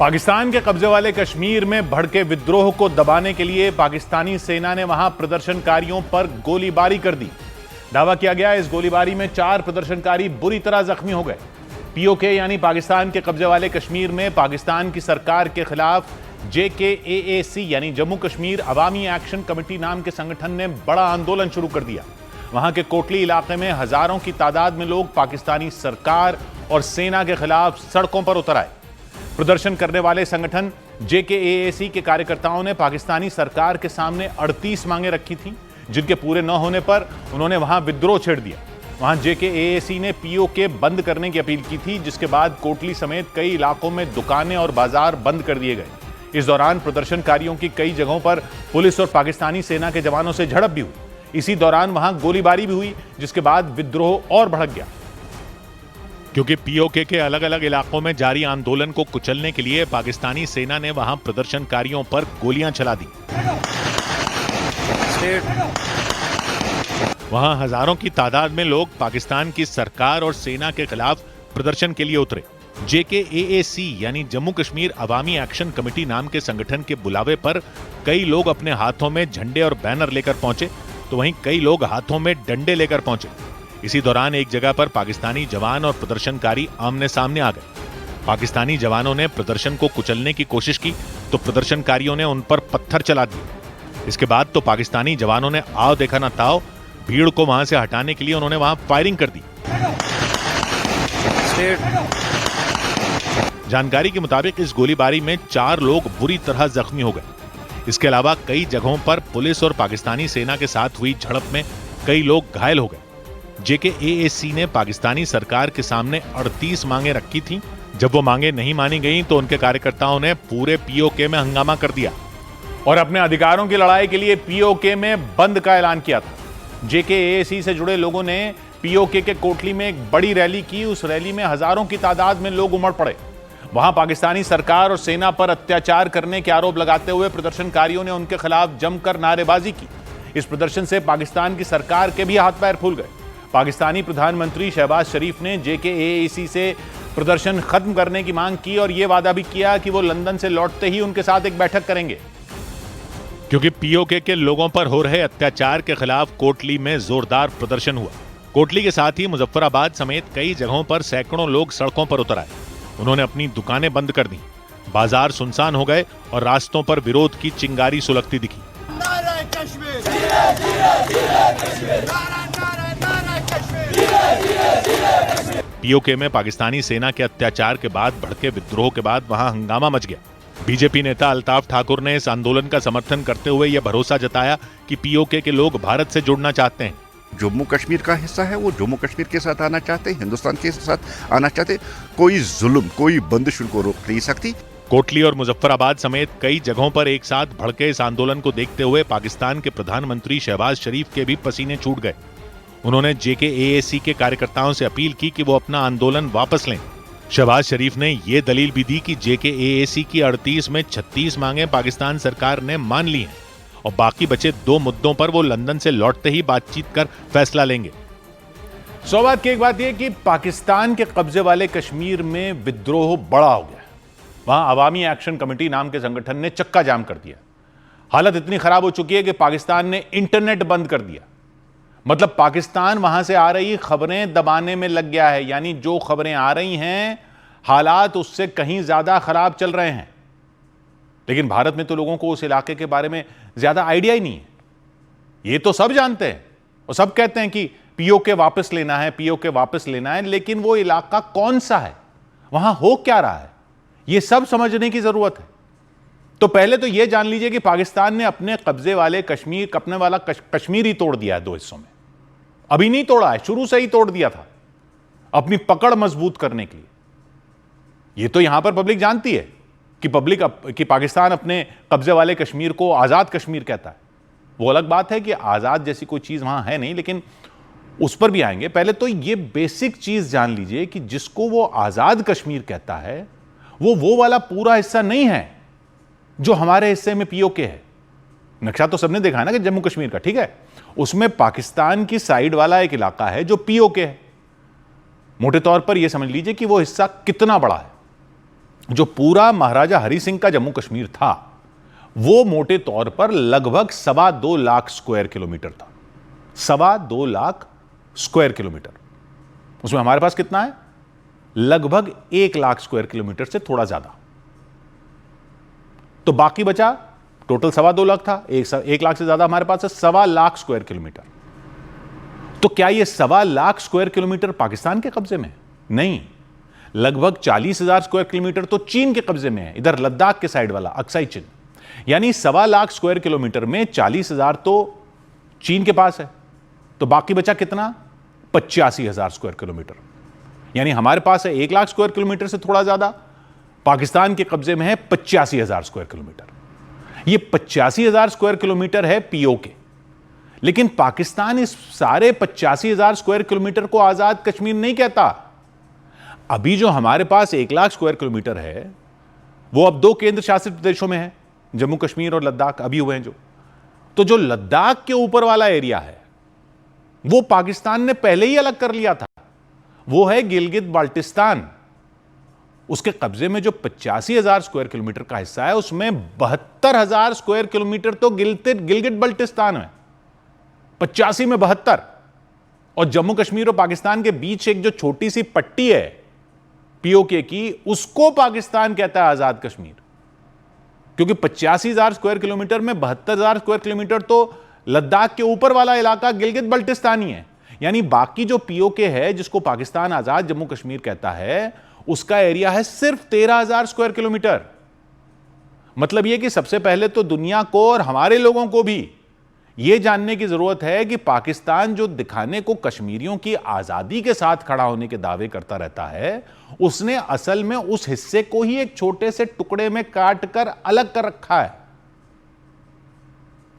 पाकिस्तान के कब्जे वाले कश्मीर में भड़के विद्रोह को दबाने के लिए पाकिस्तानी सेना ने वहां प्रदर्शनकारियों पर गोलीबारी कर दी। दावा किया गया इस गोलीबारी में 4 प्रदर्शनकारी बुरी तरह जख्मी हो गए। पीओके यानी पाकिस्तान के कब्जे वाले कश्मीर में पाकिस्तान की सरकार के खिलाफ JKAAC यानी जम्मू कश्मीर अवामी एक्शन कमेटी नाम के संगठन ने बड़ा आंदोलन शुरू कर दिया। वहां के कोटली इलाके में हजारों की तादाद में लोग पाकिस्तानी सरकार और सेना के खिलाफ सड़कों पर उतर आए। प्रदर्शन करने वाले संगठन JKAAC के कार्यकर्ताओं ने पाकिस्तानी सरकार के सामने 38 मांगे रखी थी, जिनके पूरे न होने पर उन्होंने वहां विद्रोह छेड़ दिया। वहां JKAAC ने POK बंद करने की अपील की थी, जिसके बाद कोटली समेत कई इलाकों में दुकानें और बाजार बंद कर दिए गए। इस दौरान प्रदर्शनकारियों की कई जगहों पर पुलिस और पाकिस्तानी सेना के जवानों से झड़प भी हुई। इसी दौरान वहां गोलीबारी भी हुई, जिसके बाद विद्रोह और भड़क गया। क्योंकि POK के अलग अलग इलाकों में जारी आंदोलन को कुचलने के लिए पाकिस्तानी सेना ने वहां प्रदर्शनकारियों पर गोलियां चला दी। वहां हजारों की तादाद में लोग पाकिस्तान की सरकार और सेना के खिलाफ प्रदर्शन के लिए उतरे। JKAAC यानी जम्मू कश्मीर अवामी एक्शन कमेटी नाम के संगठन के बुलावे पर कई लोग अपने हाथों में झंडे और बैनर लेकर पहुंचे, तो वहीं कई लोग हाथों में डंडे लेकर पहुंचे। इसी दौरान एक जगह पर पाकिस्तानी जवान और प्रदर्शनकारी आमने सामने आ गए। पाकिस्तानी जवानों ने प्रदर्शन को कुचलने की कोशिश की तो प्रदर्शनकारियों ने उन पर पत्थर चला दिए। इसके बाद तो पाकिस्तानी जवानों ने आओ देखा ना ताओ, भीड़ को वहां से हटाने के लिए उन्होंने वहां फायरिंग कर दी। जानकारी के मुताबिक इस गोलीबारी में 4 लोग बुरी तरह जख्मी हो गए। इसके अलावा कई जगहों पर पुलिस और पाकिस्तानी सेना के साथ हुई झड़प में कई लोग घायल हो गए। JKAAC ने पाकिस्तानी सरकार के सामने 38 मांगे रखी थीं। जब वो मांगे नहीं मानी गईं तो उनके कार्यकर्ताओं ने पूरे POK में हंगामा कर दिया और अपने अधिकारों की लड़ाई के लिए POK में बंद का ऐलान किया था। JKAAC से जुड़े लोगों ने POK के कोटली में एक बड़ी रैली की। उस रैली में हजारों की तादाद में लोग उमड़ पड़े। वहां पाकिस्तानी सरकार और सेना पर अत्याचार करने के आरोप लगाते हुए प्रदर्शनकारियों ने उनके खिलाफ जमकर नारेबाजी की। इस प्रदर्शन से पाकिस्तान की सरकार के भी हाथ पैर फूल गए। पाकिस्तानी प्रधानमंत्री शहबाज शरीफ ने JKAAC से प्रदर्शन खत्म करने की मांग की और यह वादा भी किया कि वो लंदन से लौटते ही उनके साथ एक बैठक करेंगे। क्योंकि POK के लोगों पर हो रहे अत्याचार के खिलाफ कोटली में जोरदार प्रदर्शन हुआ। कोटली के साथ ही मुजफ्फराबाद समेत कई जगहों पर सैकड़ों लोग सड़कों पर उतर आए। उन्होंने अपनी दुकानें बंद कर दी, बाजार सुनसान हो गए और रास्तों पर विरोध की चिंगारी सुलगती दिखी। POK में पाकिस्तानी सेना के अत्याचार के बाद भड़के विद्रोह के बाद वहां हंगामा मच गया। बीजेपी नेता अल्ताफ ठाकुर ने इस आंदोलन का समर्थन करते हुए यह भरोसा जताया कि POK के लोग भारत से जुड़ना चाहते हैं। जम्मू कश्मीर का हिस्सा है, वो जम्मू कश्मीर के साथ आना चाहते हैं, हिंदुस्तान के साथ आना चाहते। कोई जुल्म, कोई बंदिश उनको रोक नहीं सकती। कोटली और मुजफ्फराबाद समेत कई जगहों पर एक साथ भड़के इस आंदोलन को देखते हुए पाकिस्तान के प्रधानमंत्री शहबाज शरीफ के भी पसीने छूट गए। उन्होंने JKAAC के कार्यकर्ताओं से अपील की कि वो अपना आंदोलन वापस लें। शहबाज शरीफ ने यह दलील भी दी कि JKAAC की 38 में 36 मांगे पाकिस्तान सरकार ने मान ली हैं और बाकी बचे 2 मुद्दों पर वो लंदन से लौटते ही बातचीत कर फैसला लेंगे। सौबात की एक बात यह कि पाकिस्तान के कब्जे वाले कश्मीर में विद्रोह बड़ा हो गया। वहां अवामी एक्शन कमेटी नाम के संगठन ने चक्का जाम कर दिया। हालत इतनी खराब हो चुकी है कि पाकिस्तान ने इंटरनेट बंद कर दिया। मतलब पाकिस्तान वहां से आ रही खबरें दबाने में लग गया है। यानी जो खबरें आ रही हैं, हालात उससे कहीं ज्यादा खराब चल रहे हैं। लेकिन भारत में तो लोगों को उस इलाके के बारे में ज्यादा आइडिया ही नहीं है। ये तो सब जानते हैं और सब कहते हैं कि POK वापस लेना है, POK वापस लेना है, लेकिन वो इलाका कौन सा है, वहां हो क्या रहा है, ये सब समझने की जरूरत है। तो पहले तो यह जान लीजिए कि पाकिस्तान ने अपने कब्जे वाले कश्मीर ही तोड़ दिया है 2 हिस्सों में। अभी नहीं तोड़ा है, शुरू से ही तोड़ दिया था अपनी पकड़ मजबूत करने के लिए। यह तो यहां पर पब्लिक जानती है कि पाकिस्तान अपने कब्जे वाले कश्मीर को आजाद कश्मीर कहता है। वो अलग बात है कि आजाद जैसी कोई चीज वहां है नहीं, लेकिन उस पर भी आएंगे। पहले तो यह बेसिक चीज जान लीजिए कि जिसको वो आजाद कश्मीर कहता है वो वाला पूरा हिस्सा नहीं है जो हमारे हिस्से में POK है। नक्शा तो सबने देखा है ना कि जम्मू कश्मीर का, ठीक है, उसमें पाकिस्तान की साइड वाला एक इलाका है जो POK है। मोटे तौर पर यह समझ लीजिए कि वो हिस्सा कितना बड़ा है। जो पूरा महाराजा हरि सिंह का जम्मू कश्मीर था वो मोटे तौर पर लगभग 2.25 लाख स्क्वायर किलोमीटर था। 2.25 लाख स्क्वायर किलोमीटर। उसमें हमारे पास कितना है? लगभग 1 लाख स्क्वायर किलोमीटर से थोड़ा ज्यादा। तो बाकी बचा, टोटल 2.25 लाख था, 1 लाख से ज्यादा हमारे पास है 2.25 लाख स्क्वायर किलोमीटर। तो क्या यह 2.25 लाख स्क्वायर किलोमीटर पाकिस्तान के कब्जे में है? नहीं, लगभग 40,000 स्क्वायर किलोमीटर तो चीन के कब्जे में है, इधर लद्दाख के साइड वाला अक्साई चीन। यानी 2.25 लाख स्क्वायर किलोमीटर में 40,000 तो चीन के पास है, तो बाकी बचा कितना? 85,000 स्क्वायर किलोमीटर। यानी हमारे पास है 1 लाख स्क्वायर किलोमीटर से थोड़ा ज्यादा, पाकिस्तान के कब्जे में है 85,000 स्क्वायर किलोमीटर। ये 85,000 स्क्वायर किलोमीटर है पीओके, लेकिन पाकिस्तान इस सारे 85,000 स्क्वायर किलोमीटर को आजाद कश्मीर नहीं कहता। अभी जो हमारे पास 1 लाख स्क्वायर किलोमीटर है वो अब 2 केंद्र शासित प्रदेशों में है, जम्मू कश्मीर और लद्दाख अभी हुए हैं जो। तो जो लद्दाख के ऊपर वाला एरिया है वो पाकिस्तान ने पहले ही अलग कर लिया था, वो है गिलगित बाल्टिस्तान। उसके कब्जे में जो 85,000 स्क्वायर किलोमीटर का हिस्सा है उसमें 72,000 स्क्वायर किलोमीटर तो गिलगित बाल्टिस्तान है, 85 में 72। और जम्मू कश्मीर और पाकिस्तान के बीच एक जो छोटी सी पट्टी है पीओके की, उसको पाकिस्तान कहता है आजाद कश्मीर, क्योंकि 85,000 स्क्वायर किलोमीटर में 72,000 स्क्वायर किलोमीटर तो लद्दाख के ऊपर वाला इलाका गिलगित बाल्टिस्तान ही है। यानी बाकी जो पीओके है जिसको पाकिस्तान आजाद जम्मू कश्मीर कहता है, उसका एरिया है सिर्फ 13,000 स्क्वायर किलोमीटर। मतलब यह कि सबसे पहले तो दुनिया को और हमारे लोगों को भी यह जानने की जरूरत है कि पाकिस्तान जो दिखाने को कश्मीरियों की आजादी के साथ खड़ा होने के दावे करता रहता है, उसने असल में उस हिस्से को ही एक छोटे से टुकड़े में काट कर अलग कर रखा है।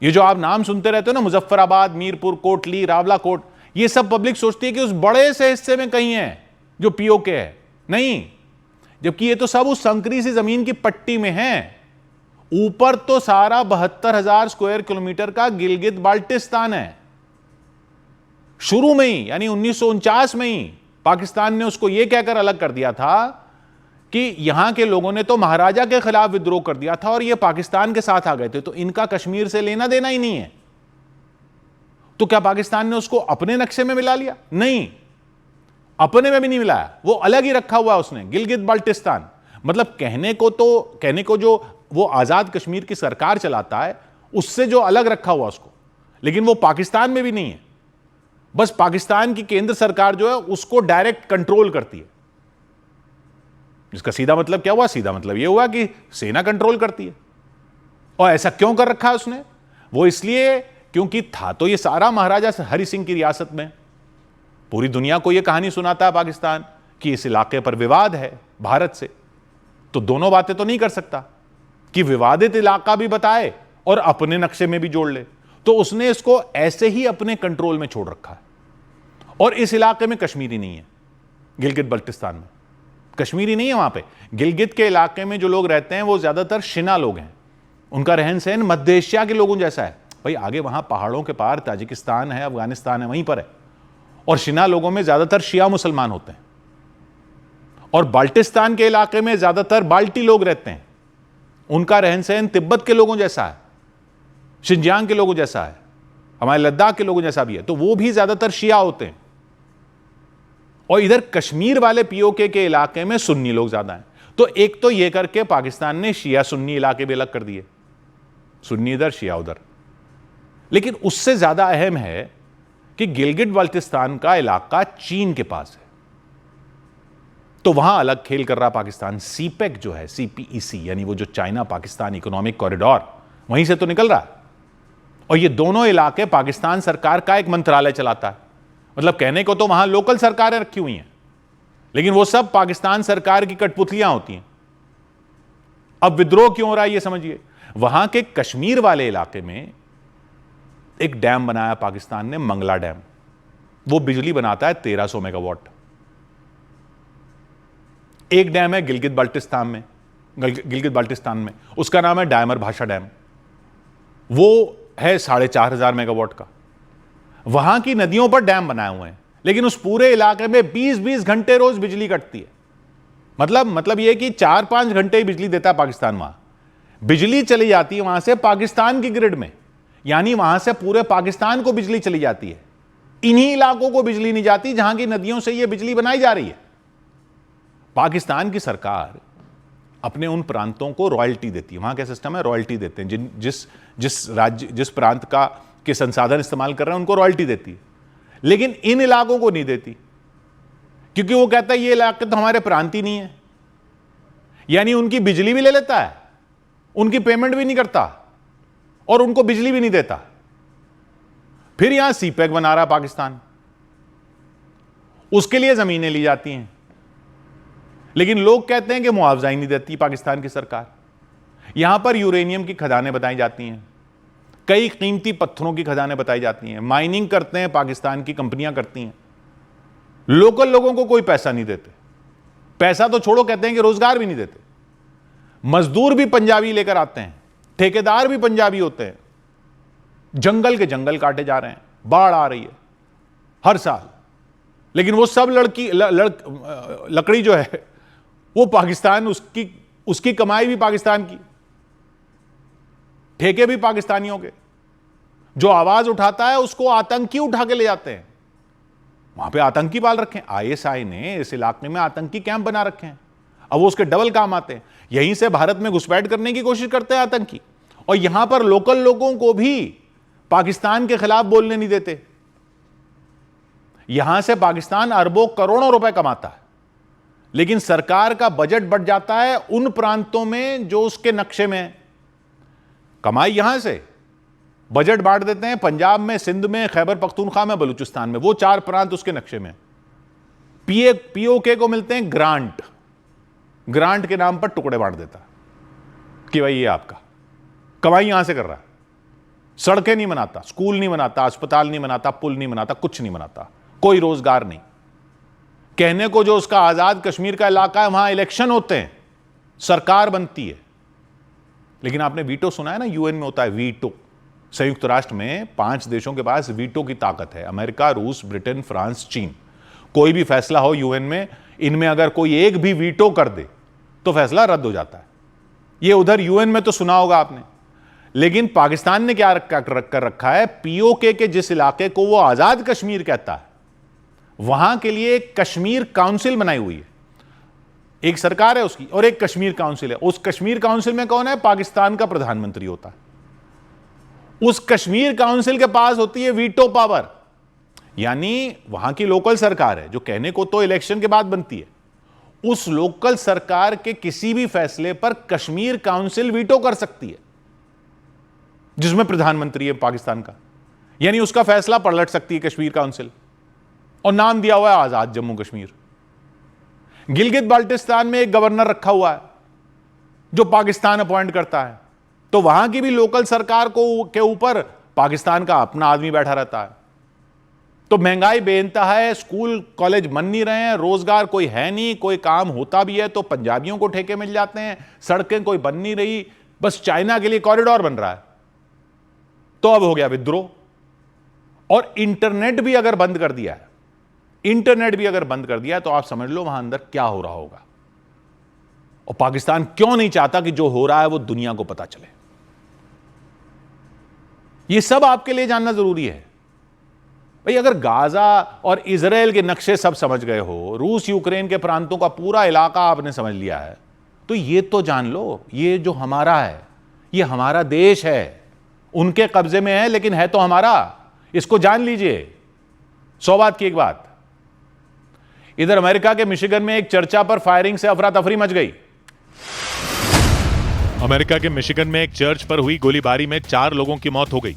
ये जो आप नाम सुनते रहते हो ना, मुजफ्फराबाद, मीरपुर, कोटली, रावलाकोट, ये सब पब्लिक सोचती है कि उस बड़े से हिस्से में कहीं है जो पीओके है। नहीं, जबकि ये तो सब उस संकरी सी जमीन की पट्टी में है। ऊपर तो सारा 72,000 स्क्वायर किलोमीटर का गिलगित बाल्टिस्तान है। शुरू में ही यानी 1949 में ही पाकिस्तान ने उसको यह कहकर अलग कर दिया था कि यहां के लोगों ने तो महाराजा के खिलाफ विद्रोह कर दिया था और ये पाकिस्तान के साथ आ गए थे, तो इनका कश्मीर से लेना देना ही नहीं है। तो क्या पाकिस्तान ने उसको अपने नक्शे में मिला लिया? नहीं, अपने में भी नहीं मिलाया, वो अलग ही रखा हुआ उसने, गिलगित बाल्टिस्तान। मतलब कहने को जो वो आजाद कश्मीर की सरकार चलाता है उससे जो अलग रखा हुआ उसको, लेकिन वो पाकिस्तान में भी नहीं है। बस पाकिस्तान की केंद्र सरकार जो है उसको डायरेक्ट कंट्रोल करती है। इसका सीधा मतलब क्या हुआ? सीधा मतलब यह हुआ कि सेना कंट्रोल करती है। और ऐसा क्यों कर रखा है उसने? वो इसलिए क्योंकि था तो ये सारा महाराजा हरि सिंह की रियासत में। पूरी दुनिया को यह कहानी सुनाता है पाकिस्तान कि इस इलाके पर विवाद है भारत से, तो दोनों बातें तो नहीं कर सकता कि विवादित इलाका भी बताए और अपने नक्शे में भी जोड़ ले। तो उसने इसको ऐसे ही अपने कंट्रोल में छोड़ रखा है। और इस इलाके में कश्मीरी नहीं है, गिलगित बाल्टिस्तान में कश्मीरी नहीं है। वहां पे गिलगित के इलाके में जो लोग रहते हैं वो ज्यादातर शिना लोग हैं। उनका रहन सहन मध्य एशिया के लोगों जैसा है। भाई आगे वहां पहाड़ों के पार ताजिकिस्तान है, अफगानिस्तान है, वहीं पर है। और शिना लोगों में ज्यादातर शिया मुसलमान होते हैं। और बाल्टिस्तान के इलाके में ज्यादातर बाल्टी लोग रहते हैं। उनका रहन सहन तिब्बत के लोगों जैसा है, शिंजियांग के लोगों जैसा है, हमारे लद्दाख के लोगों जैसा भी है। तो वो भी ज्यादातर शिया होते हैं। और इधर कश्मीर वाले पीओके के इलाके में सुन्नी लोग ज्यादा हैं। तो एक तो यह करके पाकिस्तान ने शिया सुन्नी इलाके भी अलग कर दिए, सुन्नी इधर शिया उधर। लेकिन उससे ज्यादा अहम है कि गिलगित बाल्टिस्तान का इलाका चीन के पास है, तो वहां अलग खेल कर रहा पाकिस्तान। सीपेक जो है, सीपीईसी, यानी वो जो चाइना पाकिस्तान इकोनॉमिक कॉरिडोर, वहीं से तो निकल रहा है। और ये दोनों इलाके पाकिस्तान सरकार का एक मंत्रालय चलाता है। मतलब कहने को तो वहां लोकल सरकारें रखी हुई हैं, लेकिन वो सब पाकिस्तान सरकार की कठपुतलियां होती हैं। अब विद्रोह क्यों हो रहा है ये समझिए। वहां के कश्मीर वाले इलाके में एक डैम बनाया पाकिस्तान ने, मंगला डैम। वो बिजली बनाता है 1300 मेगावाट। एक डैम है गिलगित बाल्टिस्तान में, उसका नाम है डायमर भाषा डैम। वो है 4,500 मेगावाट का। वहां की नदियों पर डैम बनाए हुए हैं, लेकिन उस पूरे इलाके में 20-20 घंटे रोज बिजली कटती है। मतलब यह कि 4-5 घंटे ही बिजली देता है पाकिस्तान। वहां बिजली चली जाती है वहां से पाकिस्तान की ग्रिड में, यानी वहां से पूरे पाकिस्तान को बिजली चली जाती है। इन्हीं इलाकों को बिजली नहीं जाती जहां की नदियों से यह बिजली बनाई जा रही है। पाकिस्तान की सरकार अपने उन प्रांतों को रॉयल्टी देती है। वहां क्या सिस्टम है, रॉयल्टी देते हैं। जिस राज्य जिस प्रांत के संसाधन इस्तेमाल कर रहे हैं उनको रॉयल्टी देती है, लेकिन इन इलाकों को नहीं देती, क्योंकि वो कहता है ये इलाके तो हमारे प्रांत ही नहीं है। यानी उनकी बिजली भी ले लेता है, उनकी पेमेंट भी नहीं करता और उनको बिजली भी नहीं देता। फिर यहां सीपैक बना रहा पाकिस्तान, उसके लिए जमीनें ली जाती हैं, लेकिन लोग कहते हैं कि मुआवजा ही नहीं देती पाकिस्तान की सरकार। यहां पर यूरेनियम की खदानें बताई जाती हैं, कई कीमती पत्थरों की खदानें बताई जाती हैं, माइनिंग करते हैं पाकिस्तान की कंपनियां करती हैं। लोकल लोगों को कोई पैसा नहीं देते, पैसा तो छोड़ो, कहते हैं कि रोजगार भी नहीं देते। मजदूर भी पंजाबी लेकर आते हैं, ठेकेदार भी पंजाबी होते हैं। जंगल के जंगल काटे जा रहे हैं, बाढ़ आ रही है हर साल, लेकिन वो सब लकड़ी जो है वो पाकिस्तान, उसकी कमाई भी पाकिस्तान की, ठेके भी पाकिस्तानियों के। जो आवाज उठाता है उसको आतंकी उठा के ले जाते हैं। वहां पे आतंकी पाल रखे हैं। आईएसआई ने इस इलाके में आतंकी कैंप बना रखे हैं। अब वो उसके डबल काम आते हैं। यहीं से भारत में घुसपैठ करने की कोशिश करते हैं आतंकी, और यहां पर लोकल लोगों को भी पाकिस्तान के खिलाफ बोलने नहीं देते। यहां से पाकिस्तान अरबों करोड़ों रुपए कमाता है, लेकिन सरकार का बजट बढ़ जाता है उन प्रांतों में जो उसके नक्शे में है। कमाई यहां से, बजट बांट देते हैं पंजाब में, सिंध में, खैबर पख्तूनख्वा में, बलूचिस्तान में, वो 4 प्रांत उसके नक्शे में। पीओके को मिलते हैं ग्रांट के नाम पर टुकड़े बांट देता कि भाई ये आपका, कमाई यहां से कर रहा है। सड़कें नहीं बनाता, स्कूल नहीं बनाता, अस्पताल नहीं बनाता, पुल नहीं बनाता, कुछ नहीं बनाता, कोई रोजगार नहीं। कहने को जो उसका आजाद कश्मीर का इलाका है, वहां इलेक्शन होते हैं, सरकार बनती है, लेकिन आपने वीटो सुना है ना, यूएन में होता है वीटो। संयुक्त राष्ट्र में 5 देशों के पास वीटो की ताकत है, अमेरिका, रूस, ब्रिटेन, फ्रांस, चीन। कोई भी फैसला हो यूएन में, इनमें अगर कोई एक भी वीटो कर दे तो फैसला रद्द हो जाता है। ये उधर यूएन में तो सुना होगा आपने, लेकिन पाकिस्तान ने क्या कर रखा है, पीओके के जिस इलाके को वो आजाद कश्मीर कहता है, वहां के लिए एक कश्मीर काउंसिल बनाई हुई है। एक सरकार है उसकी और एक कश्मीर काउंसिल है। उस कश्मीर काउंसिल में कौन है, पाकिस्तान का प्रधानमंत्री होता है। उस कश्मीर काउंसिल के पास होती है वीटो पावर, यानी वहां की लोकल सरकार है, जो कहने को तो इलेक्शन के बाद बनती है। उस लोकल सरकार के किसी भी फैसले पर कश्मीर काउंसिल वीटो कर सकती है, जिसमें प्रधानमंत्री है पाकिस्तान का, यानी उसका फैसला पलट सकती है कश्मीर काउंसिल। और नाम दिया हुआ है आजाद जम्मू कश्मीर। गिलगित बाल्टिस्तान में एक गवर्नर रखा हुआ है जो पाकिस्तान अपॉइंट करता है, तो वहां की भी लोकल सरकार के ऊपर पाकिस्तान का अपना आदमी बैठा रहता है। तो महंगाई बेइंतहा है, स्कूल कॉलेज बन नहीं रहे हैं, रोजगार कोई है नहीं, कोई काम होता भी है तो पंजाबियों को ठेके मिल जाते हैं, सड़कें कोई बन नहीं रही, बस चाइना के लिए कॉरिडोर बन रहा है। तो अब हो गया विद्रोह, और इंटरनेट भी अगर बंद कर दिया है, तो आप समझ लो वहां अंदर क्या हो रहा होगा। और पाकिस्तान क्यों नहीं चाहता कि जो हो रहा है वो दुनिया को पता चले। ये सब आपके लिए जानना जरूरी है भाई। अगर गाजा और इजराइल के नक्शे सब समझ गए हो, रूस यूक्रेन के प्रांतों का पूरा इलाका आपने समझ लिया है, तो ये तो जान लो, ये जो हमारा है, ये हमारा देश है। उनके कब्जे में है लेकिन है तो हमारा, इसको जान लीजिए। 100 बात की एक बात। इधर अमेरिका के मिशिगन में एक चर्चा पर फायरिंग से अफरा तफरी मच गई। अमेरिका के मिशिगन में एक चर्च पर हुई गोलीबारी में 4 लोगों की मौत हो गई।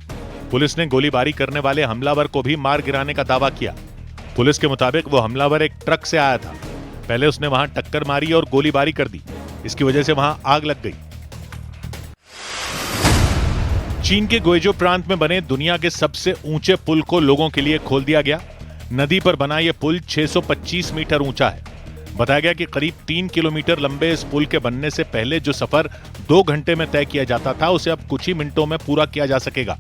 पुलिस ने गोलीबारी करने वाले हमलावर को भी मार गिराने का दावा किया। पुलिस के मुताबिक वो हमलावर एक ट्रक से आया था। पहले उसने वहां टक्कर मारी और गोलीबारी कर दी। इसकी वजह से वहां आग लग गई। चीन के ग्वेजो प्रांत में बने दुनिया के सबसे ऊंचे पुल को लोगों के लिए खोल दिया गया। नदी पर बना यह पुल 625 मीटर ऊंचा है। बताया गया कि करीब 3 किलोमीटर लंबे इस पुल के बनने से पहले जो सफर 2 घंटे में तय किया जाता था, उसे अब कुछ ही मिनटों में पूरा किया जा सकेगा।